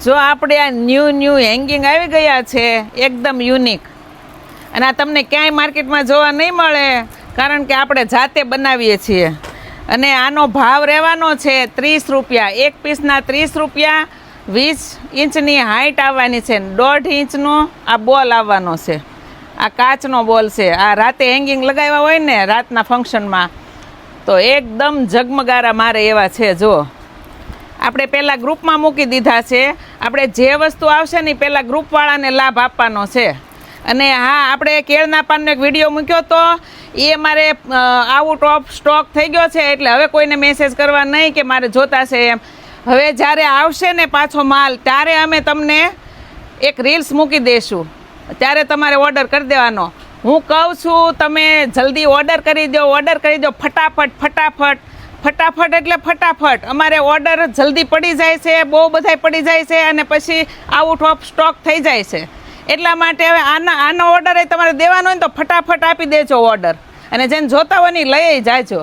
જો આપણે આ ન્યૂ હેંગિંગ આવી ગયા છે એકદમ યુનિક, અને આ તમને ક્યાંય માર્કેટમાં જોવા નહીં મળે, કારણ કે આપણે જાતે બનાવીએ છીએ. અને આનો ભાવ રહેવાનો છે 30 રૂપિયા, એક પીસના 30 રૂપિયા. 20 ઇંચની હાઈટ આવવાની છે, 1.5 ઇંચનો આ બોલ આવવાનો છે. આ કાચનો બોલ છે. આ રાતે હેંગિંગ લગાવ્યા હોય ને રાતના ફંક્શનમાં તો એકદમ ઝગમગારા મારે એવા છે. જો આપણે પહેલાં ગ્રુપમાં મૂકી દીધા છે. આપણે જે વસ્તુ આવશે ને પહેલાં ગ્રુપવાળાને લાભ આપવાનો છે. અને હા, આપણે કેળના પાનનો એક વિડીયો મૂક્યો તો એ મારે આઉટ ઓફ સ્ટોક થઈ ગયો છે, એટલે હવે કોઈને મેસેજ કરવા નહીં કે મારે જોતા છે એમ. હવે જ્યારે આવશે ને પાછો માલ ત્યારે અમે તમને એક રીલ્સ મૂકી દઈશું, ત્યારે તમારે ઓર્ડર કરી દેવાનો. હું કહું છું તમે જલ્દી ઓર્ડર કરી દો, ઓર્ડર કરી દો ફટાફટ ફટાફટ ફટાફટ એટલે ફટાફટ. અમારે ઓર્ડર જલ્દી પડી જાય છે, બહુ બધાય પડી જાય છે, અને પછી આઉટ ઓફ સ્ટોક થઈ જાય છે. એટલા માટે હવે આનો ઓર્ડર તમારે દેવાનો હોય ને તો ફટાફટ આપી દેજો ઓર્ડર, અને જેને જોતા હોય ને લઈ જાજો.